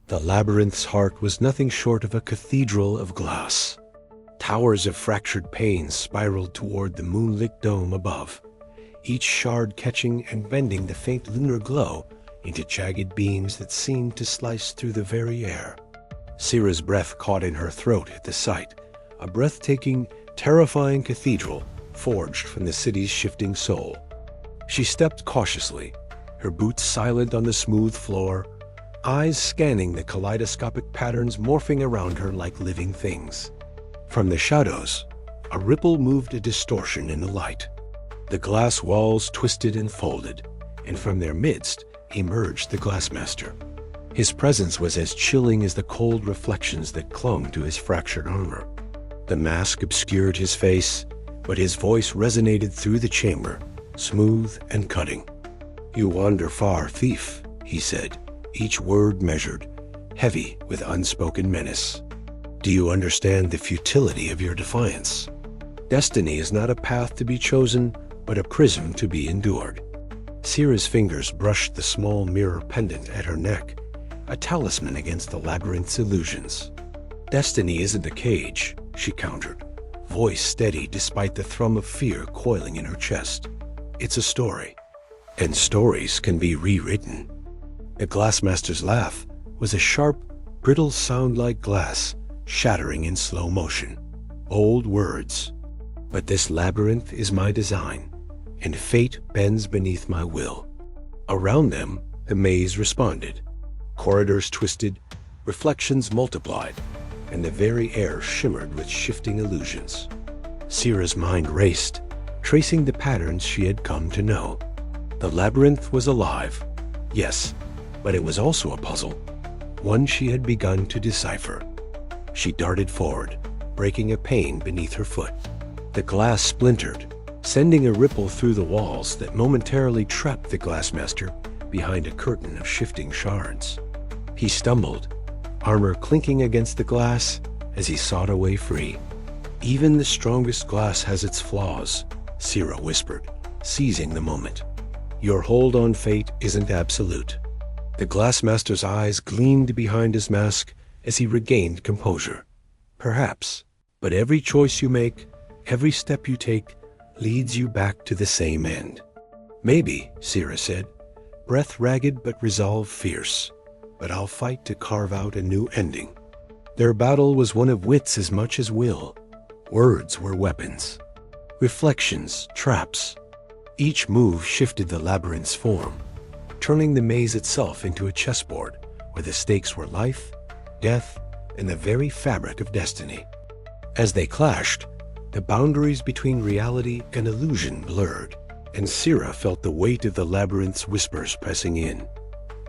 The labyrinth's heart was nothing short of a cathedral of glass. Towers of fractured panes spiraled toward the moonlit dome above, each shard catching and bending the faint lunar glow into jagged beams that seemed to slice through the very air. Sira's breath caught in her throat at the sight, a breathtaking, terrifying cathedral forged from the city's shifting soul. She stepped cautiously, her boots silent on the smooth floor, eyes scanning the kaleidoscopic patterns morphing around her like living things. From the shadows, a ripple moved a distortion in the light. The glass walls twisted and folded, and from their midst emerged the Glassmaster. His presence was as chilling as the cold reflections that clung to his fractured armor. The mask obscured his face, but his voice resonated through the chamber, smooth and cutting. "You wander far, thief," he said, each word measured, heavy with unspoken menace. "Do you understand the futility of your defiance? Destiny is not a path to be chosen, but a prism to be endured." Sira's fingers brushed the small mirror pendant at her neck, a talisman against the labyrinth's illusions. "Destiny isn't a cage," she countered, voice steady despite the thrum of fear coiling in her chest. "It's a story, and stories can be rewritten." The Glassmaster's laugh was a sharp, brittle sound like glass, shattering in slow motion. "Old words. But this labyrinth is my design, and fate bends beneath my will." Around them, the maze responded. Corridors twisted, reflections multiplied, and the very air shimmered with shifting illusions. Sira's mind raced, tracing the patterns she had come to know. The labyrinth was alive, yes, but it was also a puzzle, one she had begun to decipher. She darted forward, breaking a pane beneath her foot. The glass splintered, sending a ripple through the walls that momentarily trapped the Glassmaster behind a curtain of shifting shards. He stumbled, armor clinking against the glass as he sought a way free. "Even the strongest glass has its flaws," Sira whispered, seizing the moment. "Your hold on fate isn't absolute." The Glassmaster's eyes gleamed behind his mask as he regained composure. "Perhaps, but every choice you make, every step you take, leads you back to the same end." "Maybe," Sira said, breath ragged but resolve fierce, "but I'll fight to carve out a new ending." Their battle was one of wits as much as will. Words were weapons. Reflections, traps. Each move shifted the labyrinth's form, turning the maze itself into a chessboard where the stakes were life, death, and the very fabric of destiny. As they clashed, the boundaries between reality and illusion blurred, and Sira felt the weight of the labyrinth's whispers pressing in.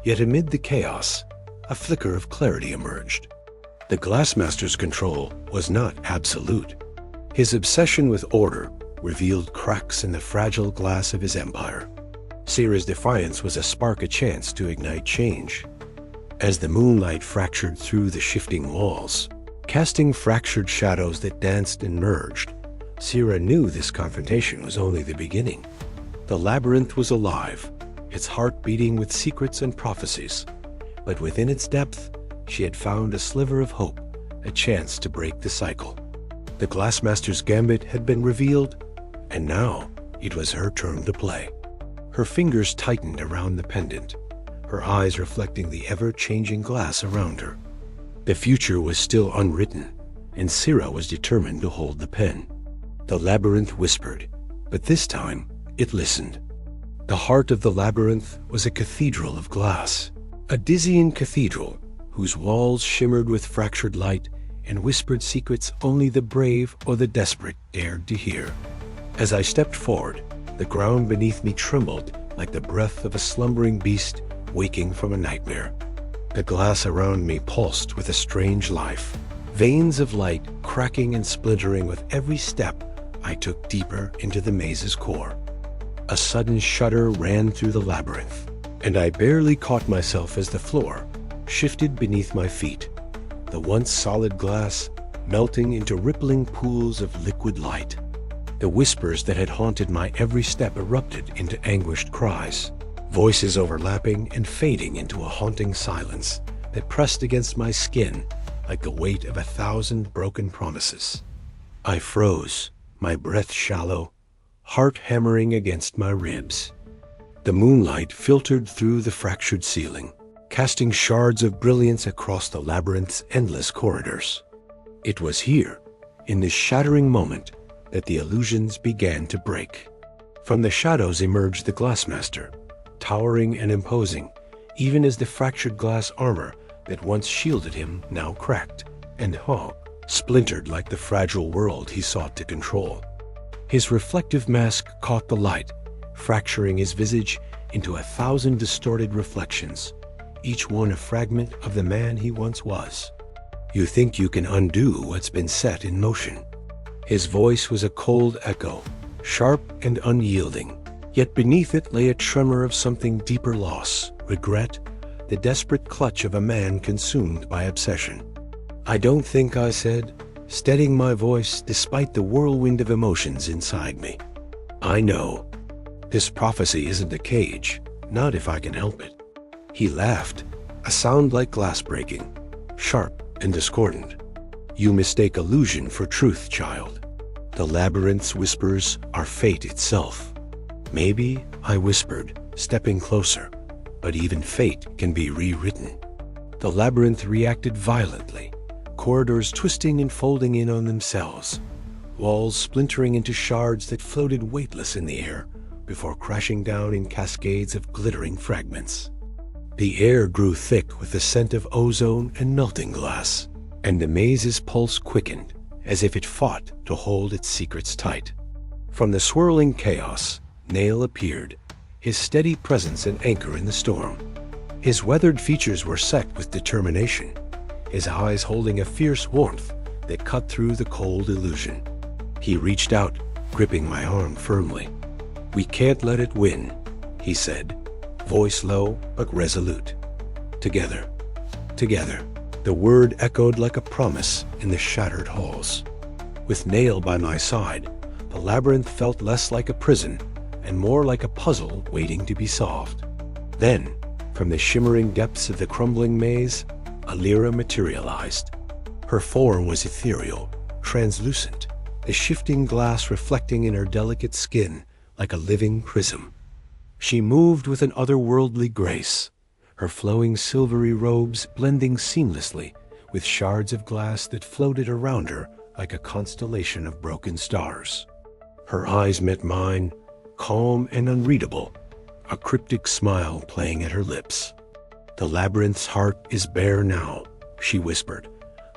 Yet amid the chaos, a flicker of clarity emerged. The Glassmaster's control was not absolute. His obsession with order revealed cracks in the fragile glass of his empire. Sira's defiance was a spark of chance to ignite change. As the moonlight fractured through the shifting walls, casting fractured shadows that danced and merged, Sira knew this confrontation was only the beginning. The labyrinth was alive, its heart beating with secrets and prophecies. But within its depth, she had found a sliver of hope, a chance to break the cycle. The Glassmaster's gambit had been revealed, and now it was her turn to play. Her fingers tightened around the pendant, her eyes reflecting the ever-changing glass around her. The future was still unwritten, and Sira was determined to hold the pen. The labyrinth whispered, but this time it listened. The heart of the labyrinth was a cathedral of glass, a dizzying cathedral whose walls shimmered with fractured light and whispered secrets only the brave or the desperate dared to hear. As I stepped forward, the ground beneath me trembled like the breath of a slumbering beast waking from a nightmare. The glass around me pulsed with a strange life, veins of light cracking and splintering with every step I took deeper into the maze's core. A sudden shudder ran through the labyrinth, and I barely caught myself as the floor shifted beneath my feet, the once solid glass melting into rippling pools of liquid light. The whispers that had haunted my every step erupted into anguished cries, voices overlapping and fading into a haunting silence, that pressed against my skin like the weight of 1,000 broken promises. I froze, my breath shallow, heart hammering against my ribs. The moonlight filtered through the fractured ceiling, casting shards of brilliance across the labyrinth's endless corridors. It was here, in this shattering moment, that the illusions began to break. From the shadows emerged the Glassmaster, towering and imposing, even as the fractured glass armor that once shielded him now cracked and splintered like the fragile world he sought to control. His reflective mask caught the light, fracturing his visage into 1,000 distorted reflections, each one a fragment of the man he once was. You think you can undo what's been set in motion. His voice was a cold echo, sharp and unyielding, yet beneath it lay a tremor of something deeper loss, regret, the desperate clutch of a man consumed by obsession. I don't think, I said, steadying my voice despite the whirlwind of emotions inside me. I know. This prophecy isn't a cage, not if I can help it. He laughed, a sound like glass breaking, sharp and discordant. You mistake illusion for truth, child. The labyrinth's whispers are fate itself. Maybe, I whispered, stepping closer, but even fate can be rewritten. The labyrinth reacted violently, corridors twisting and folding in on themselves, walls splintering into shards that floated weightless in the air before crashing down in cascades of glittering fragments. The air grew thick with the scent of ozone and melting glass, and the maze's pulse quickened as if it fought to hold its secrets tight. From the swirling chaos, Nail appeared, his steady presence an anchor in the storm. His weathered features were set with determination, his eyes holding a fierce warmth that cut through the cold illusion. He reached out, gripping my arm firmly. We can't let it win, he said, voice low but resolute. Together, together. The word echoed like a promise in the shattered halls. With Nail by my side, the labyrinth felt less like a prison and more like a puzzle waiting to be solved. Then, from the shimmering depths of the crumbling maze, a Liora materialized. Her form was ethereal, translucent, the shifting glass reflecting in her delicate skin like a living prism. She moved with an otherworldly grace, her flowing silvery robes blending seamlessly with shards of glass that floated around her like a constellation of broken stars. Her eyes met mine, calm and unreadable, a cryptic smile playing at her lips. The labyrinth's heart is bare now, she whispered,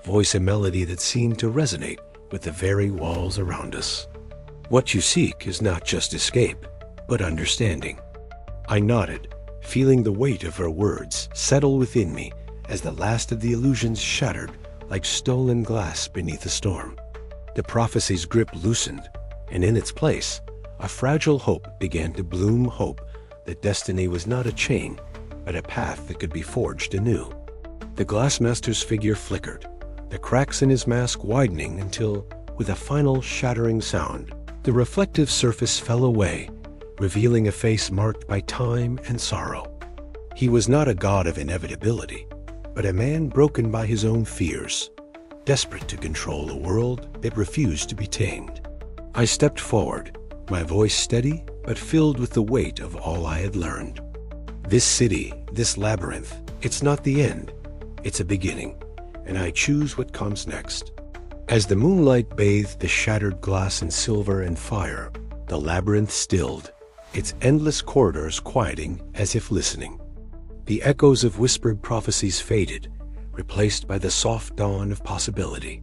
voice a melody that seemed to resonate with the very walls around us. What you seek is not just escape, but understanding. I nodded, feeling the weight of her words settle within me as the last of the illusions shattered like stolen glass beneath a storm. The prophecy's grip loosened, and in its place, a fragile hope began to bloom, hope that destiny was not a chain, but a path that could be forged anew. The Glassmaster's figure flickered, the cracks in his mask widening until, with a final shattering sound, the reflective surface fell away, revealing a face marked by time and sorrow. He was not a god of inevitability, but a man broken by his own fears, desperate to control a world that refused to be tamed. I stepped forward, my voice steady but filled with the weight of all I had learned. This city, this labyrinth, it's not the end, it's a beginning, and I choose what comes next. As the moonlight bathed the shattered glass in silver and fire, the labyrinth stilled, its endless corridors quieting as if listening. The echoes of whispered prophecies faded, replaced by the soft dawn of possibility.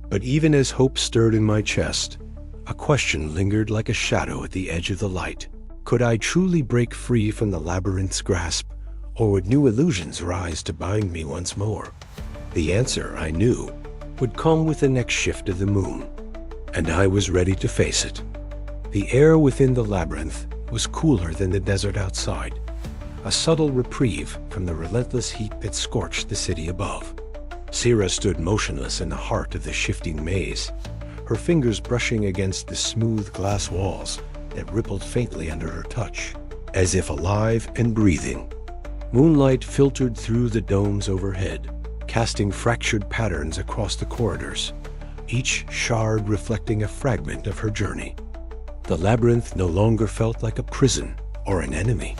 But even as hope stirred in my chest, a question lingered like a shadow at the edge of the light. Could I truly break free from the labyrinth's grasp, or would new illusions rise to bind me once more? The answer, I knew, would come with the next shift of the moon, and I was ready to face it. The air within the labyrinth was cooler than the desert outside, a subtle reprieve from the relentless heat that scorched the city above. Sira stood motionless in the heart of the shifting maze, her fingers brushing against the smooth glass walls that rippled faintly under her touch, as if alive and breathing. Moonlight filtered through the domes overhead, casting fractured patterns across the corridors, each shard reflecting a fragment of her journey. The labyrinth no longer felt like a prison or an enemy.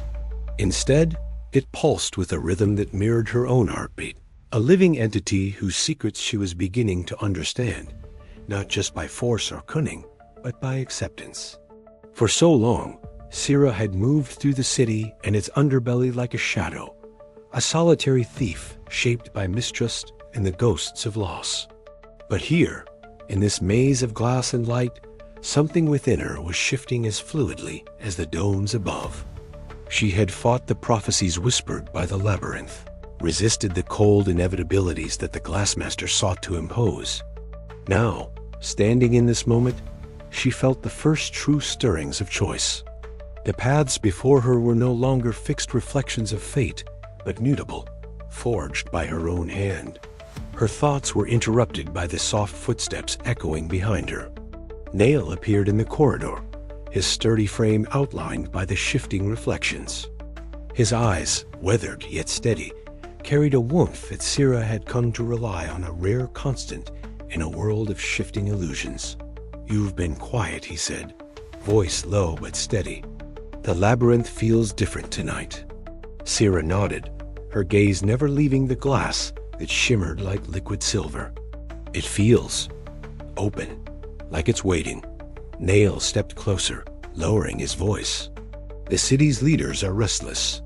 Instead, it pulsed with a rhythm that mirrored her own heartbeat, a living entity whose secrets she was beginning to understand, not just by force or cunning, but by acceptance. For so long, Sira had moved through the city and its underbelly like a shadow, a solitary thief shaped by mistrust and the ghosts of loss. But here, in this maze of glass and light, something within her was shifting as fluidly as the domes above. She had fought the prophecies whispered by the labyrinth, resisted the cold inevitabilities that the Glassmaster sought to impose. Now, standing in this moment, she felt the first true stirrings of choice. The paths before her were no longer fixed reflections of fate, but mutable, forged by her own hand. Her thoughts were interrupted by the soft footsteps echoing behind her. Nail appeared in the corridor, his sturdy frame outlined by the shifting reflections. His eyes, weathered yet steady, carried a warmth that Sira had come to rely on, a rare constant in a world of shifting illusions. "You've been quiet," he said, voice low but steady. "The labyrinth feels different tonight." Sira nodded, her gaze never leaving the glass that shimmered like liquid silver. "It feels open, like it's waiting." Nail stepped closer, lowering his voice. "The city's leaders are restless.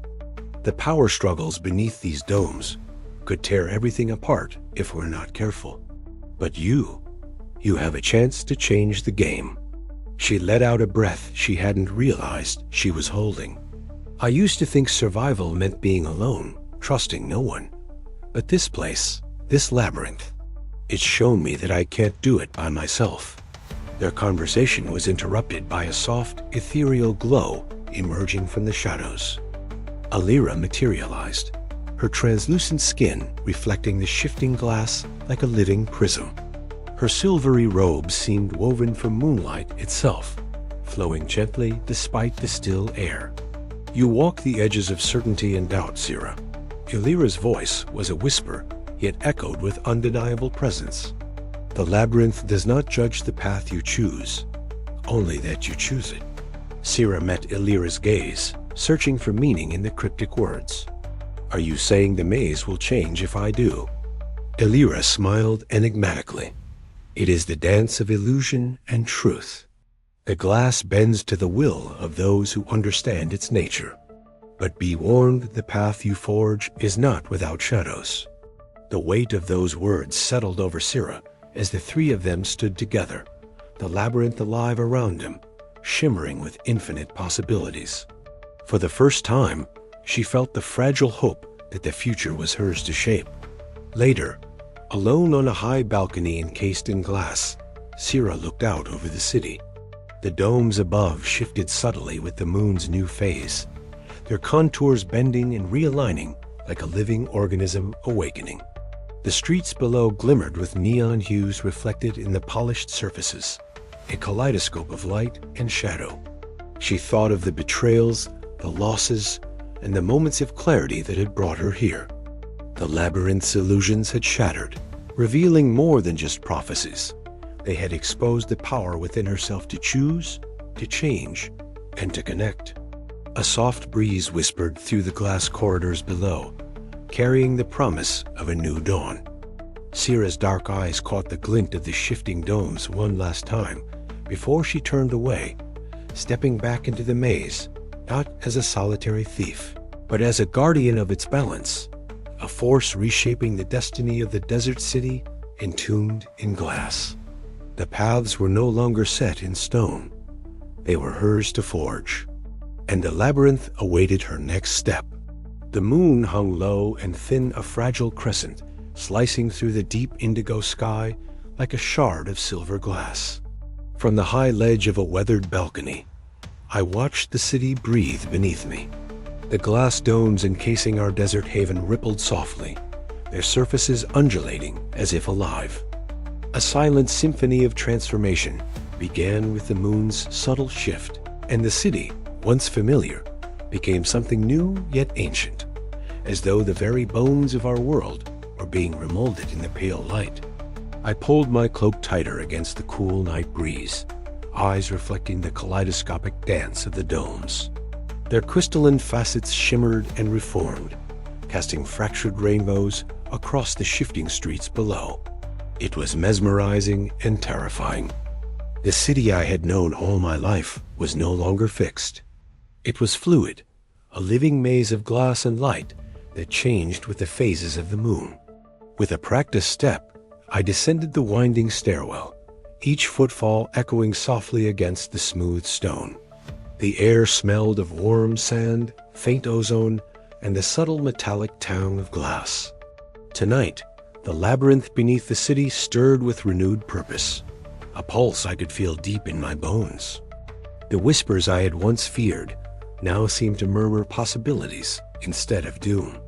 The power struggles beneath these domes could tear everything apart if we're not careful. But you have a chance to change the game." She let out a breath she hadn't realized she was holding. "I used to think survival meant being alone, trusting no one. But this place, this labyrinth, it's shown me that I can't do it by myself." Their conversation was interrupted by a soft, ethereal glow emerging from the shadows. Liora materialized, her translucent skin reflecting the shifting glass like a living prism. Her silvery robe seemed woven from moonlight itself, flowing gently despite the still air. "You walk the edges of certainty and doubt, Sira." Illyra's voice was a whisper, yet echoed with undeniable presence. "The labyrinth does not judge the path you choose, only that you choose it." Sira met Illyra's gaze, searching for meaning in the cryptic words. "Are you saying the maze will change if I do?" Illyra smiled enigmatically. "It is the dance of illusion and truth. The glass bends to the will of those who understand its nature. But be warned, the path you forge is not without shadows." The weight of those words settled over Sira as the three of them stood together, the labyrinth alive around them, shimmering with infinite possibilities. For the first time, she felt the fragile hope that the future was hers to shape. Later, alone on a high balcony encased in glass, Sira looked out over the city. The domes above shifted subtly with the moon's new phase, their contours bending and realigning like a living organism awakening. The streets below glimmered with neon hues reflected in the polished surfaces, a kaleidoscope of light and shadow. She thought of the betrayals, the losses, and the moments of clarity that had brought her here. The labyrinth's illusions had shattered, revealing more than just prophecies. They had exposed the power within herself to choose, to change, and to connect. A soft breeze whispered through the glass corridors below, carrying the promise of a new dawn. Sira's dark eyes caught the glint of the shifting domes one last time before she turned away, stepping back into the maze, not as a solitary thief, but as a guardian of its balance, a force reshaping the destiny of the desert city entombed in glass. The paths were no longer set in stone. They were hers to forge, and the labyrinth awaited her next step. The moon hung low and thin, a fragile crescent, slicing through the deep indigo sky like a shard of silver glass. From the high ledge of a weathered balcony, I watched the city breathe beneath me. The glass domes encasing our desert haven rippled softly, their surfaces undulating as if alive. A silent symphony of transformation began with the moon's subtle shift, and the city, once familiar, became something new yet ancient, as though the very bones of our world were being remolded in the pale light. I pulled my cloak tighter against the cool night breeze, eyes reflecting the kaleidoscopic dance of the domes. Their crystalline facets shimmered and reformed, casting fractured rainbows across the shifting streets below. It was mesmerizing and terrifying. The city I had known all my life was no longer fixed. It was fluid, a living maze of glass and light that changed with the phases of the moon. With a practiced step, I descended the winding stairwell, each footfall echoing softly against the smooth stone. The air smelled of warm sand, faint ozone, and the subtle metallic tang of glass. Tonight, the labyrinth beneath the city stirred with renewed purpose, a pulse I could feel deep in my bones. The whispers I had once feared now seemed to murmur possibilities instead of doom.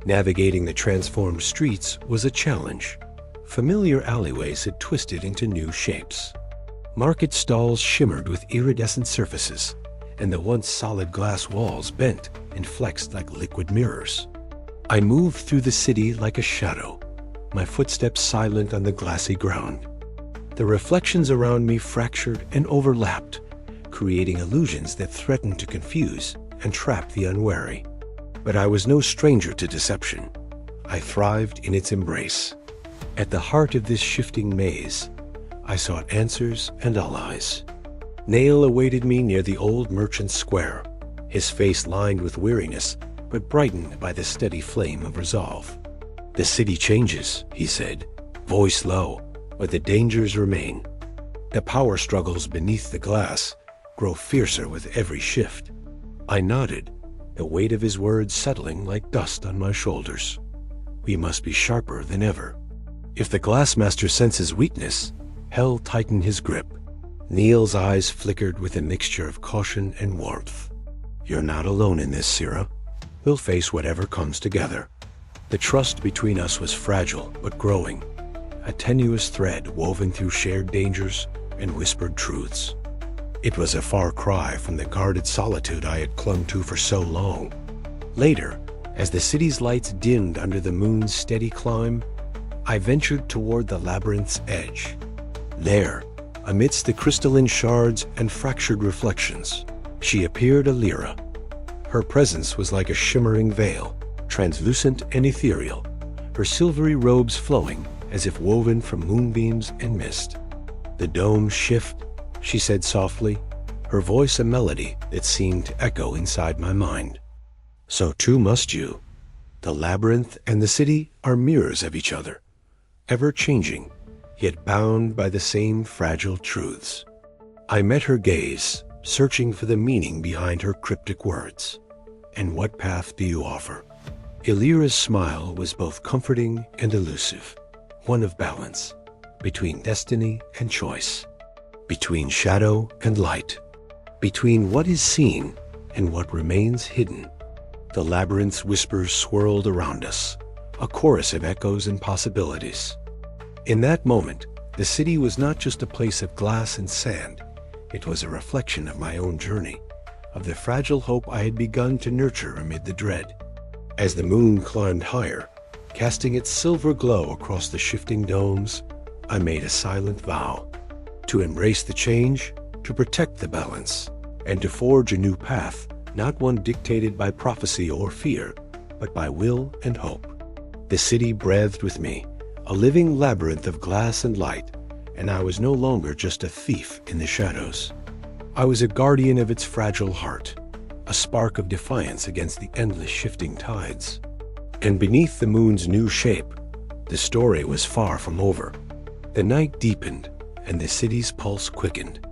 Navigating the transformed streets was a challenge. Familiar alleyways had twisted into new shapes. Market stalls shimmered with iridescent surfaces, and the once solid glass walls bent and flexed like liquid mirrors. I moved through the city like a shadow, my footsteps silent on the glassy ground. The reflections around me fractured and overlapped, creating illusions that threatened to confuse and trap the unwary. But I was no stranger to deception. I thrived in its embrace. At the heart of this shifting maze, I sought answers and allies. Nail awaited me near the old merchant's square, his face lined with weariness, but brightened by the steady flame of resolve. "The city changes," he said, voice low, "but the dangers remain. The power struggles beneath the glass grow fiercer with every shift." I nodded, the weight of his words settling like dust on my shoulders. We must be sharper than ever. If the Glassmaster senses weakness, hell tightened his grip. Neil's eyes flickered with a mixture of caution and warmth. "You're not alone in this, Sira. We'll face whatever comes together." The trust between us was fragile but growing, a tenuous thread woven through shared dangers and whispered truths. It was a far cry from the guarded solitude I had clung to for so long. Later, as the city's lights dimmed under the moon's steady climb, I ventured toward the labyrinth's edge. There, amidst the crystalline shards and fractured reflections, she appeared a Liora. Her presence was like a shimmering veil, translucent and ethereal, her silvery robes flowing as if woven from moonbeams and mist. "The domes shift," she said softly, her voice a melody that seemed to echo inside my mind. "So too must you. The labyrinth and the city are mirrors of each other, ever changing, yet bound by the same fragile truths." I met her gaze, searching for the meaning behind her cryptic words. "And what path do you offer?" Illyra's smile was both comforting and elusive, one of balance, between destiny and choice, between shadow and light, between what is seen and what remains hidden. The labyrinth's whispers swirled around us, a chorus of echoes and possibilities. In that moment, the city was not just a place of glass and sand. It was a reflection of my own journey, of the fragile hope I had begun to nurture amid the dread. As the moon climbed higher, casting its silver glow across the shifting domes, I made a silent vow to embrace the change, to protect the balance, and to forge a new path, not one dictated by prophecy or fear, but by will and hope. The city breathed with me, a living labyrinth of glass and light, and I was no longer just a thief in the shadows. I was a guardian of its fragile heart, a spark of defiance against the endless shifting tides. And beneath the moon's new shape, the story was far from over. The night deepened, and the city's pulse quickened.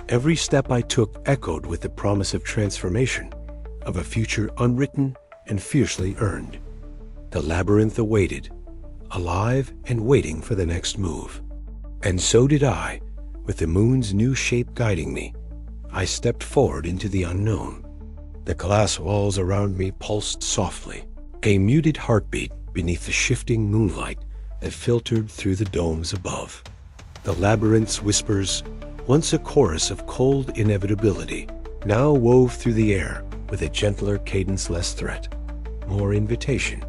Every step I took echoed with the promise of transformation, of a future unwritten and fiercely earned. The labyrinth awaited, alive and waiting for the next move. And so did I, with the moon's new shape guiding me. I stepped forward into the unknown. The glass walls around me pulsed softly, a muted heartbeat beneath the shifting moonlight that filtered through the domes above. The labyrinth's whispers, once a chorus of cold inevitability, now wove through the air with a gentler cadence-less threat. more invitation.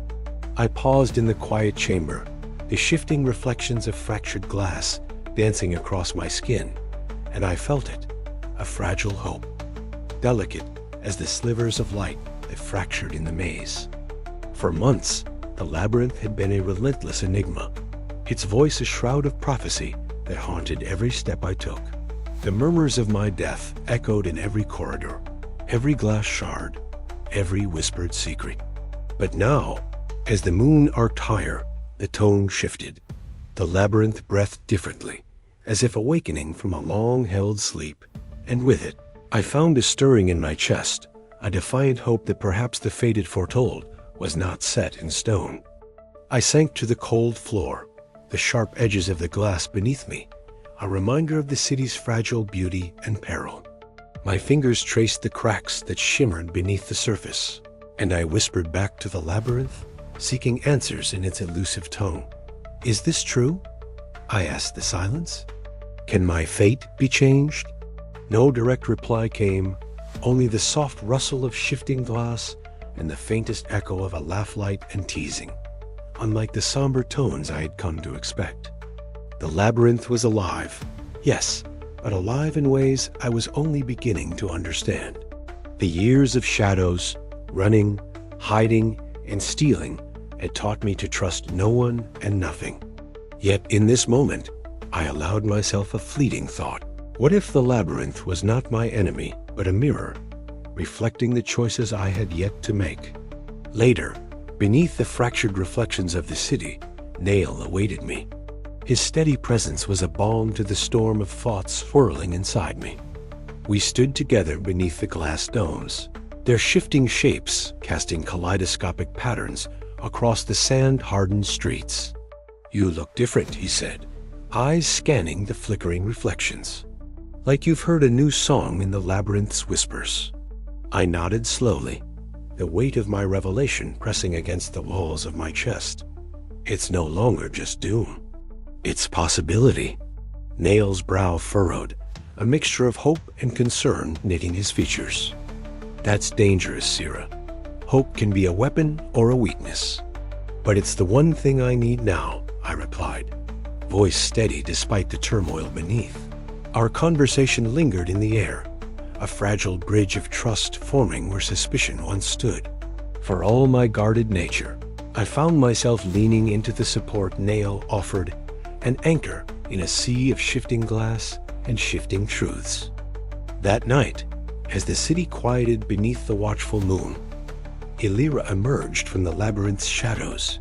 I paused in the quiet chamber, the shifting reflections of fractured glass dancing across my skin, and I felt it, a fragile hope, delicate as the slivers of light that fractured in the maze. For months, the labyrinth had been a relentless enigma, its voice a shroud of prophecy that haunted every step I took. The murmurs of my death echoed in every corridor, every glass shard, every whispered secret. But now, as the moon arced higher, the tone shifted. The labyrinth breathed differently, as if awakening from a long-held sleep, and with it, I found a stirring in my chest, a defiant hope that perhaps the fate it foretold was not set in stone. I sank to the cold floor, the sharp edges of the glass beneath me, a reminder of the city's fragile beauty and peril. My fingers traced the cracks that shimmered beneath the surface, and I whispered back to the labyrinth, seeking answers in its elusive tone. "Is this true?" I asked the silence. "Can my fate be changed?" No direct reply came, only the soft rustle of shifting glass and the faintest echo of a laugh light and teasing, unlike the somber tones I had come to expect. The labyrinth was alive, yes, but alive in ways I was only beginning to understand. The years of shadows, running, hiding, and stealing had taught me to trust no one and nothing. Yet in this moment, I allowed myself a fleeting thought. What if the labyrinth was not my enemy, but a mirror, reflecting the choices I had yet to make? Later, beneath the fractured reflections of the city, Nail awaited me. His steady presence was a balm to the storm of thoughts swirling inside me. We stood together beneath the glass domes, their shifting shapes casting kaleidoscopic patterns across the sand-hardened streets. "You look different," he said, eyes scanning the flickering reflections. "Like you've heard a new song in the labyrinth's whispers." I nodded slowly, the weight of my revelation pressing against the walls of my chest. It's no longer just doom. It's possibility. Nail's brow furrowed, a mixture of hope and concern knitting his features. "That's dangerous, Sira. Hope can be a weapon or a weakness. But it's the one thing I need now," I replied, voice steady despite the turmoil beneath. Our conversation lingered in the air, a fragile bridge of trust forming where suspicion once stood. For all my guarded nature, I found myself leaning into the support Nail offered, an anchor in a sea of shifting glass and shifting truths. That night, as the city quieted beneath the watchful moon, Liora emerged from the labyrinth's shadows.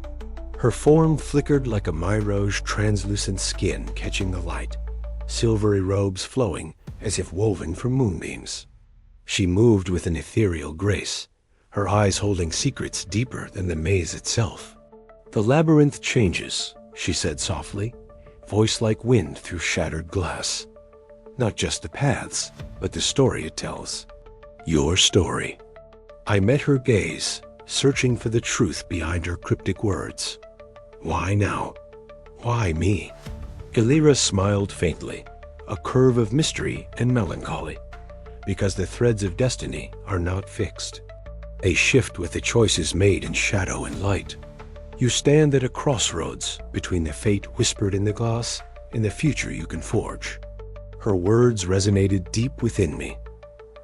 Her form flickered like a mirage translucent skin catching the light, silvery robes flowing as if woven from moonbeams. She moved with an ethereal grace, her eyes holding secrets deeper than the maze itself. "The labyrinth changes," she said softly, voice like wind through shattered glass. "Not just the paths, but the story it tells. Your story." I met her gaze, searching for the truth behind her cryptic words. "Why now? Why me?" Liora smiled faintly, a curve of mystery and melancholy. "Because the threads of destiny are not fixed. They shift with the choices made in shadow and light. You stand at a crossroads between the fate whispered in the glass and the future you can forge." Her words resonated deep within me,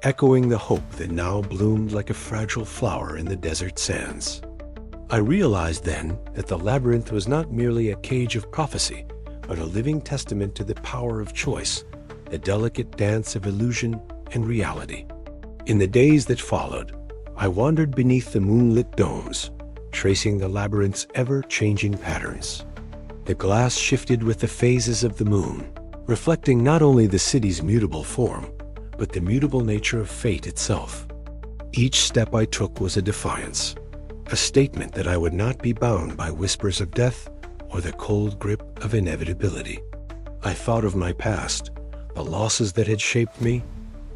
echoing the hope that now bloomed like a fragile flower in the desert sands. I realized then that the labyrinth was not merely a cage of prophecy, but a living testament to the power of choice, the delicate dance of illusion and reality. In the days that followed, I wandered beneath the moonlit domes, tracing the labyrinth's ever-changing patterns. The glass shifted with the phases of the moon, reflecting not only the city's mutable form, but the mutable nature of fate itself. Each step I took was a defiance, a statement that I would not be bound by whispers of death or the cold grip of inevitability. I thought of my past, the losses that had shaped me,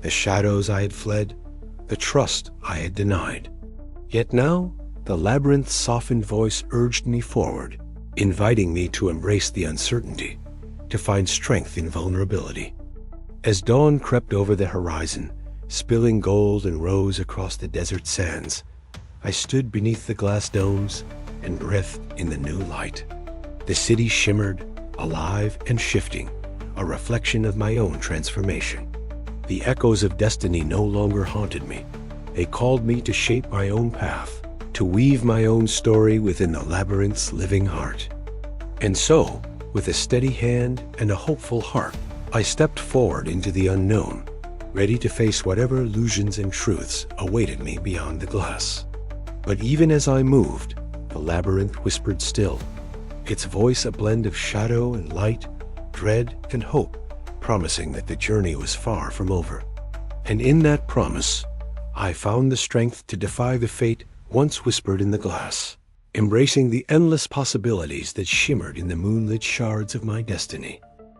the shadows I had fled, the trust I had denied. Yet now, the labyrinth's softened voice urged me forward, inviting me to embrace the uncertainty, to find strength in vulnerability. As dawn crept over the horizon, spilling gold and rose across the desert sands, I stood beneath the glass domes and breathed in the new light. The city shimmered, alive and shifting, a reflection of my own transformation. The echoes of destiny no longer haunted me. They called me to shape my own path, to weave my own story within the labyrinth's living heart. And so, with a steady hand and a hopeful heart, I stepped forward into the unknown, ready to face whatever illusions and truths awaited me beyond the glass. But even as I moved, the labyrinth whispered still, its voice a blend of shadow and light, dread and hope, promising that the journey was far from over. And in that promise, I found the strength to defy the fate once whispered in the glass, embracing the endless possibilities that shimmered in the moonlit shards of my destiny.